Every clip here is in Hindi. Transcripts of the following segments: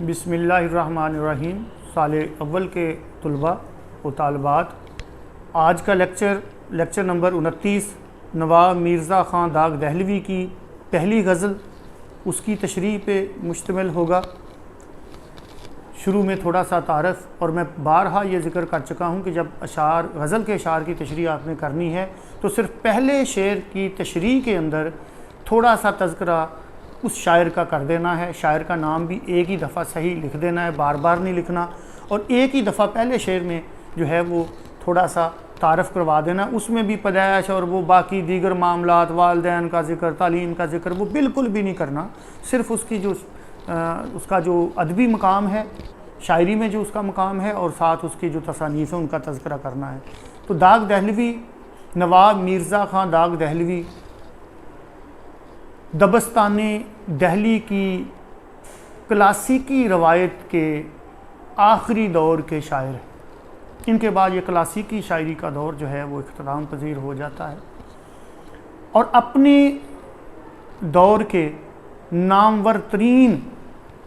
बिस्मिल्लाहिर्रहमानिर्रहीम। साल अव्वल के तलबा व तालबात, आज का लेक्चर नंबर 29 नवाब मिर्ज़ा ख़ान दाग दहलवी की पहली गज़ल, उसकी तशरीह पे मुश्तमिल होगा। शुरू में थोड़ा सा तारफ़, और मैं बारहा ये ज़िक्र कर चुका हूँ कि जब अशार गज़ल के अशार की तशरीह आपने करनी है तो सिर्फ़ पहले शेर की तशरीह के अंदर थोड़ा सा तज़किरा उस शायर का कर देना है। शायर का नाम भी एक ही दफ़ा सही लिख देना है, बार बार नहीं लिखना, और एक ही दफ़ा पहले शेर में जो है वो थोड़ा सा तारफ़ करवा देना। उसमें भी पैदाइश और वो बाकी दीगर मामलात, वालदैन का ज़िक्र, तालीम का ज़िक्र, वो बिल्कुल भी नहीं करना। सिर्फ़ उसकी जो उसका जो अदबी मकाम है, शायरी में जो उसका मकाम है, और साथ उसकी जो तसानीफ़ है उनका तज़किरा करना है। तो दाग दहलवी, नवाब मिर्ज़ा ख़ान दाग दहलवी दबस्ताने दहली की क्लासिकी रवायत के आखिरी दौर के शायर हैं। इनके बाद ये क्लासिकी शायरी का दौर जो है वो इख्तिताम पज़ीर हो जाता है, और अपने दौर के नामवर तरीन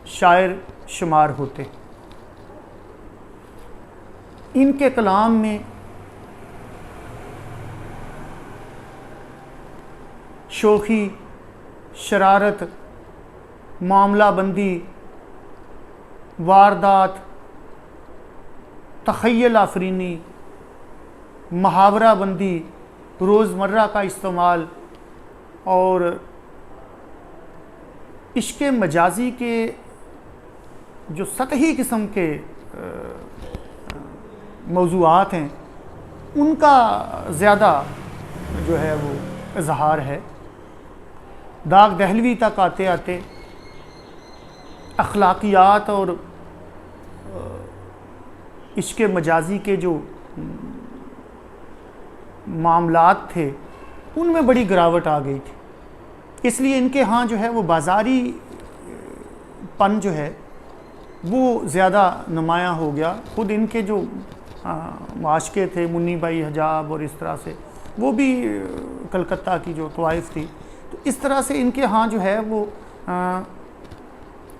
शायर शुमार होते। इनके कलाम में शोखी, शरारत, मामला बंदी, वारदात, तख़य्युल आफरीनी, मुहावरा बंदी, रोज़मर्रा का इस्तेमाल और इश्क़ मजाजी के जो सतही किस्म के मौज़ूआत हैं उनका ज़्यादा जो है वो इज़हार है। दाग दहलवी तक आते आते अखलाकियात और इश्क़ मजाजी के जो मामलात थे उनमें बड़ी गिरावट आ गई थी। इसलिए इनके यहाँ जो है वो बाज़ारी पन जो है वो ज़्यादा नुमायाँ हो गया। ख़ुद इनके जो माशके थे, मुन्नी बाई हजाब और इस तरह से, वो भी कलकत्ता की जो तवाइफ़ थी, तो इस तरह से इनके यहाँ जो है वो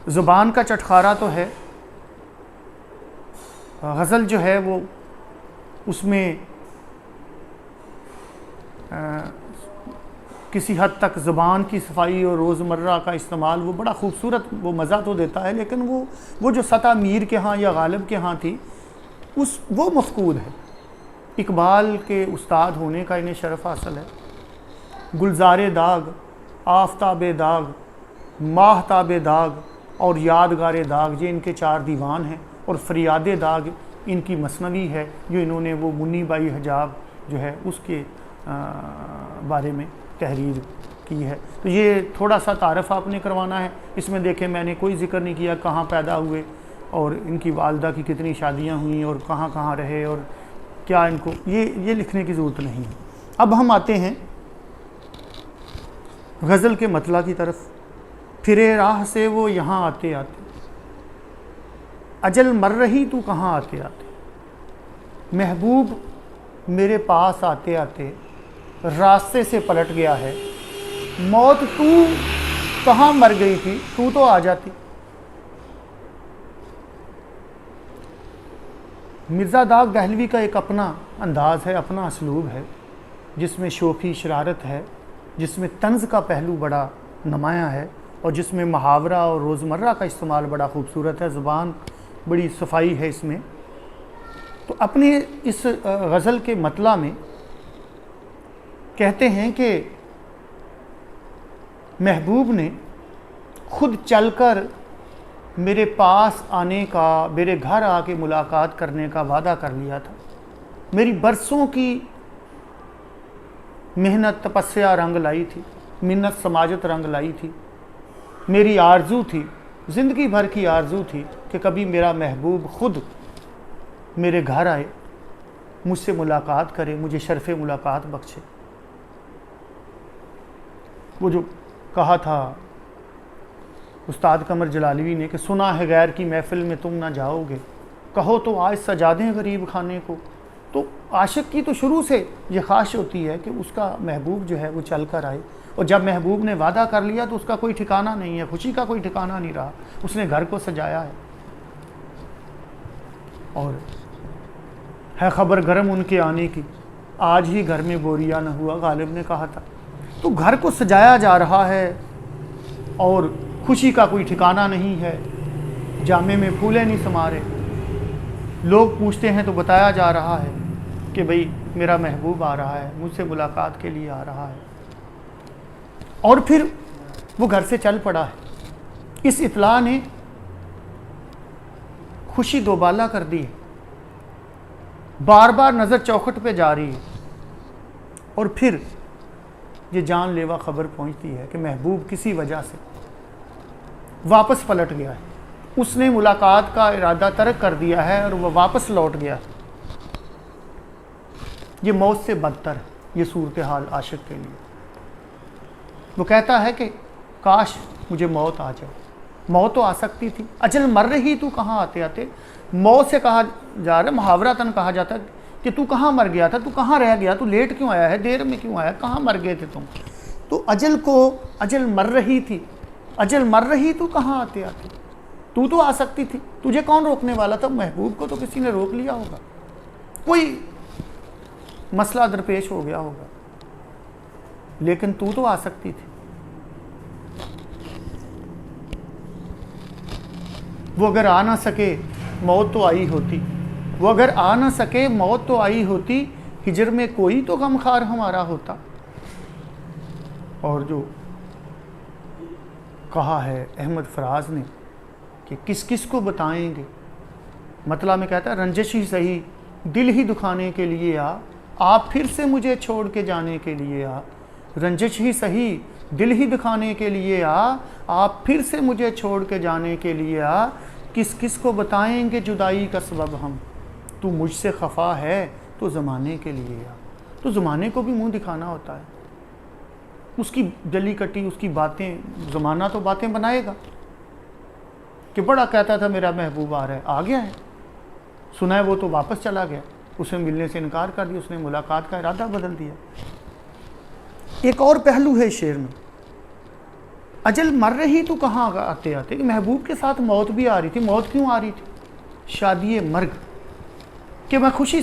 ज़ुबान का चटखारा तो है। गज़ल जो है वो उसमें किसी हद तक ज़ुबान की सफाई और रोज़मर्रा का इस्तेमाल वो बड़ा खूबसूरत, वो मज़ा तो देता है, लेकिन वो जो सतह मीर के यहाँ या गालिब के यहाँ थी वो मफ़कूद है। इकबाल के उस्ताद होने का इन्हें शरफ़ हासिल है। गुलज़ारे दाग, आफ़ताबे दाग, माहताबे दाग और यादगारे दाग, ये इनके 4 दीवान हैं, और फ़रियादे दाग इनकी मसनवी है जो इन्होंने वो मुन्नी बाई हजाब जो है उसके बारे में तहरीर की है। तो ये थोड़ा सा तारफ़ आपने करवाना है। इसमें देखें मैंने कोई ज़िक्र नहीं किया कहाँ पैदा हुए और इनकी वालदा की कितनी शादियाँ हुई और कहाँ कहाँ रहे और क्या, इनको ये लिखने की ज़रूरत नहीं है। अब हम आते हैं गज़ल के मतला की तरफ। फिरे राह से वो यहाँ आते आते, अजल मर रही तू कहाँ आते आते, महबूब मेरे पास आते आते रास्ते से पलट गया है, मौत तू कहाँ मर गई थी, तू तो आ जाती। मिर्ज़ा दाग दहलवी का एक अपना अंदाज़ है, अपना असलूब है, जिसमें शोखी, शरारत है, जिसमें तंज़ का पहलू बड़ा नुमायाँ है, और जिसमें मुहावरा और रोज़मर्रा का इस्तेमाल बड़ा खूबसूरत है। ज़ुबान बड़ी सफाई है इसमें। तो अपने इस गज़ल के मतला में कहते हैं कि महबूब ने खुद चलकर मेरे पास आने का, मेरे घर आके मुलाकात करने का वादा कर लिया था। मेरी बरसों की मेहनत, तपस्या रंग लाई थी, मिन्नत समाजत रंग लाई थी। मेरी आरज़ू थी, ज़िंदगी भर की आरज़ू थी कि कभी मेरा महबूब ख़ुद मेरे घर आए, मुझसे मुलाकात करे, मुझे शर्फ़ मुलाकात बख्शे। वो जो कहा था उस्ताद कमर जलालवी ने कि सुना है गैर की महफ़िल में तुम ना जाओगे, कहो तो आज सजा दें गरीब खाने को। तो आशिक की तो शुरू से ये ख्वाहिश होती है कि उसका महबूब जो है वो चल कर आए, और जब महबूब ने वादा कर लिया तो उसका कोई ठिकाना नहीं है, खुशी का कोई ठिकाना नहीं रहा। उसने घर को सजाया है और है खबर गरम उनके आने की, आज ही घर में बोरिया न हुआ, गालिब ने कहा था। तो घर को सजाया जा रहा है और खुशी का कोई ठिकाना नहीं है, जामे में फूले नहीं समा रहे। लोग पूछते हैं तो बताया जा रहा है कि भाई मेरा महबूब आ रहा है, मुझसे मुलाकात के लिए आ रहा है। और फिर वो घर से चल पड़ा है। इस इत्तला ने खुशी दोबाला कर दी है, बार बार नज़र चौखट पे जा रही है। और फिर ये जानलेवा खबर पहुंचती है कि महबूब किसी वजह से वापस पलट गया है, उसने मुलाकात का इरादा तर्क कर दिया है और वह वापस लौट गया। ये मौत से बदतर है ये सूरत हाल आशिक के लिए। वो कहता है कि काश मुझे मौत आ जाए। मौत तो आ सकती थी, अजल मर रही, तू कहाँ आते आते। मौत से कहा जा रहा है, मुहावरातन कहा जाता है कि तू कहाँ मर गया था, तू कहाँ रह गया, तू लेट क्यों आया है, देर में क्यों आया, कहाँ मर गए थे तुम। तो अजल मर रही थी, अजल मर रही, तू कहाँ आते आते। तू तो आ सकती थी, तुझे कौन रोकने वाला था। महबूब को तो किसी ने रोक लिया होगा, कोई मसला दरपेश हो गया होगा, लेकिन तू तो आ सकती थी। वो अगर आ ना सके मौत तो आई होती, वो अगर आ ना सके मौत तो आई होती, हिजर में कोई तो गमखार हमारा होता। और जो कहा है अहमद फराज ने कि किस किस को बताएंगे, मतला में कहता है रंजिश ही सही दिल ही दुखाने के लिए आ, आप फिर से मुझे छोड़ के जाने के लिए आ। रंजिश ही सही दिल ही दिखाने के लिए आ, आप फिर से मुझे छोड़ के जाने के लिए आ। किस किस को बताएंगे जुदाई का सबब हम, तू मुझसे खफा है तो ज़माने के लिए आ। तो ज़माने को भी मुंह दिखाना होता है, उसकी जली कटी उसकी बातें, ज़माना तो बातें बनाएगा कि बड़ा कहता था मेरा महबूब आ रहा है, आ गया है, सुना है वो तो वापस चला गया, उसने मिलने से इनकार कर दिया, उसने मुलाकात का इरादा बदल दिया। एक और पहलू है शेर में, अजल मर रही तो कहाँ आते आते, कि महबूब के साथ मौत भी आ रही थी। मौत क्यों आ रही थी, शादी मर्ग, कि मैं खुशी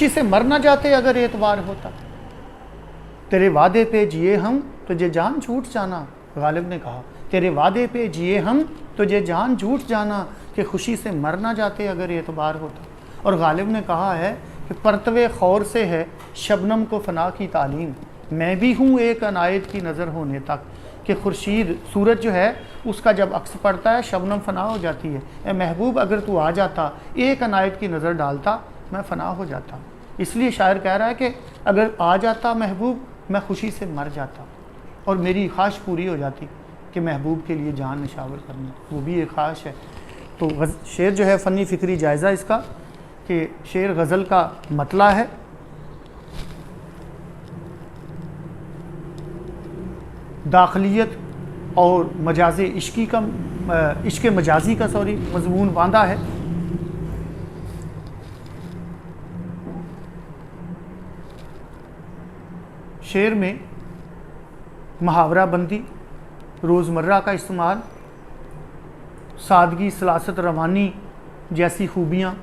से मर ना जाते अगर एतबार होता। तेरे वादे पे जिए हम तुझे जान झूठ जाना, गालिब ने कहा तेरे वादे पे जिए हम तुझे जान झूठ जाना, कि खुशी से मर ना जाते अगर एतबार होता। और गालिब ने कहा है कि परतवे खौर से है शबनम को फना की तालीम, मैं भी हूँ एक अनायत की नज़र होने तक, कि खुर्शीद सूरज जो है उसका जब अक्स पड़ता है शबनम फना हो जाती है। ए महबूब अगर तू आ जाता, एक अनायत की नज़र डालता, मैं फ़ना हो जाता। इसलिए शायर कह रहा है कि अगर आ जाता महबूब मैं खुशी से मर जाता और मेरी ख्वाहिश पूरी हो जाती कि महबूब के लिए जान निशावर करना, वो भी एक ख्वाहिश है। तो शेर जो है फ़नी फ़िक्री जायज़ा इसका कि शेर गज़ल का मतला है, दाखिलियत और मजाज़े इश्की का इश्क मजाजी का मज़मून बांधा है। शेर में मुहावरा बंदी, रोज़मर्रा का इस्तेमाल, सादगी, सलासत, रवानी जैसी खूबियाँ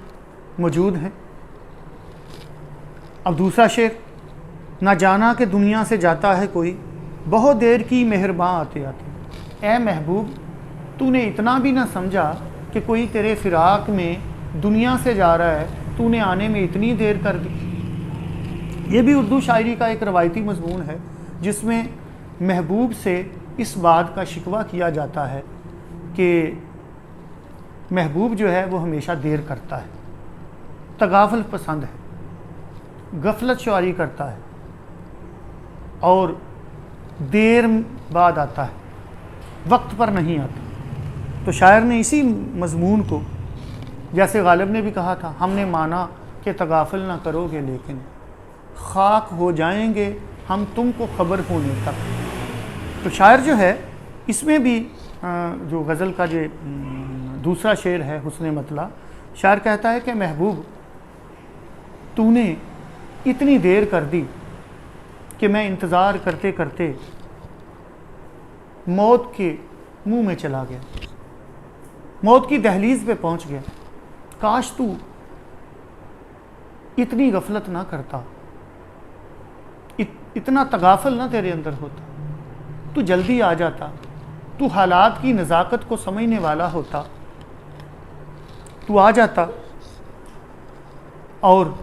मौजूद हैं। अब दूसरा शेर, ना जाना कि दुनिया से जाता है कोई, बहुत देर की मेहरबान आते आते। ए महबूब तूने इतना भी ना समझा कि कोई तेरे फिराक में दुनिया से जा रहा है, तूने आने में इतनी देर कर दी। ये भी उर्दू शायरी का एक रवायती मज़मून है जिसमें महबूब से इस बात का शिकवा किया जाता है कि महबूब जो है वो हमेशा देर करता है, तगाफल पसंद है, गफलत शुआरी करता है और देर बाद आता है, वक्त पर नहीं आता। तो शायर ने इसी मज़मून को, जैसे गालिब ने भी कहा था, हमने माना कि तगाफल ना करोगे लेकिन खाक हो जाएंगे हम तुमको खबर होने तक। तो शायर जो है इसमें भी जो गज़ल का जो दूसरा शेर है हुस्न मतला, शायर कहता है कि महबूब तूने इतनी देर कर दी कि मैं इंतज़ार करते करते मौत के मुंह में चला गया, मौत की दहलीज पे पहुंच गया। काश तू इतनी गफलत ना करता, इतना तगाफल ना तेरे अंदर होता, तू जल्दी आ जाता, तू हालात की नज़ाकत को समझने वाला होता, तू आ जाता और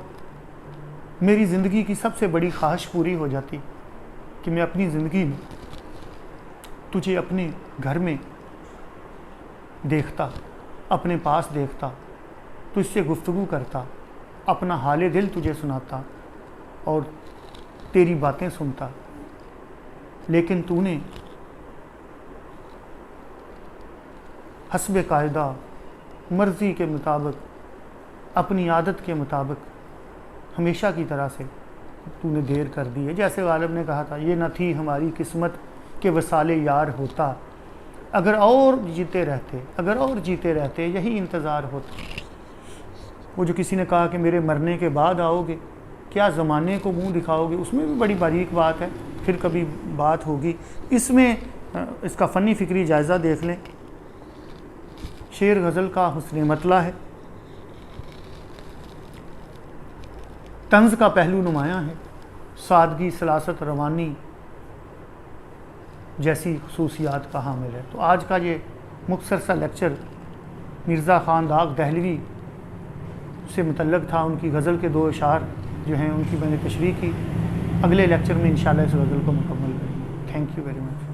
मेरी ज़िंदगी की सबसे बड़ी ख्वाहिश पूरी हो जाती कि मैं अपनी ज़िंदगी में तुझे अपने घर में देखता, अपने पास देखता, तुझसे गुफ्तगू करता, अपना हाले दिल तुझे सुनाता और तेरी बातें सुनता। लेकिन तूने हस्बे कायदा मर्ज़ी के मुताबिक, अपनी आदत के मुताबिक हमेशा की तरह से तूने देर कर दी है। जैसे गालिब ने कहा था, ये न थी हमारी किस्मत के वसाले यार होता, अगर और जीते रहते, अगर और जीते रहते यही इंतज़ार होता। वो जो किसी ने कहा कि मेरे मरने के बाद आओगे, क्या ज़माने को मुंह दिखाओगे, उसमें भी बड़ी बारीक बात है, फिर कभी बात होगी। इसमें इसका फ़नी फ़िक्री जायज़ा देख लें। शेर गज़ल का हुस्न मतला है, तंज़ का पहलू नुमायाँ है, सादगी सलासत रवानी जैसी खसूसियात का हामिल है। तो आज का ये मुख्तसर सा लेक्चर मिर्ज़ा ख़ान दाग दहलवी से मुतल्लक़ था। उनकी गज़ल के 2 अशार जो हैं उनकी मैंने तशरीह की। अगले लेक्चर में इंशाअल्लाह इस गज़ल को मुकम्मल करेंगे। Thank you very much.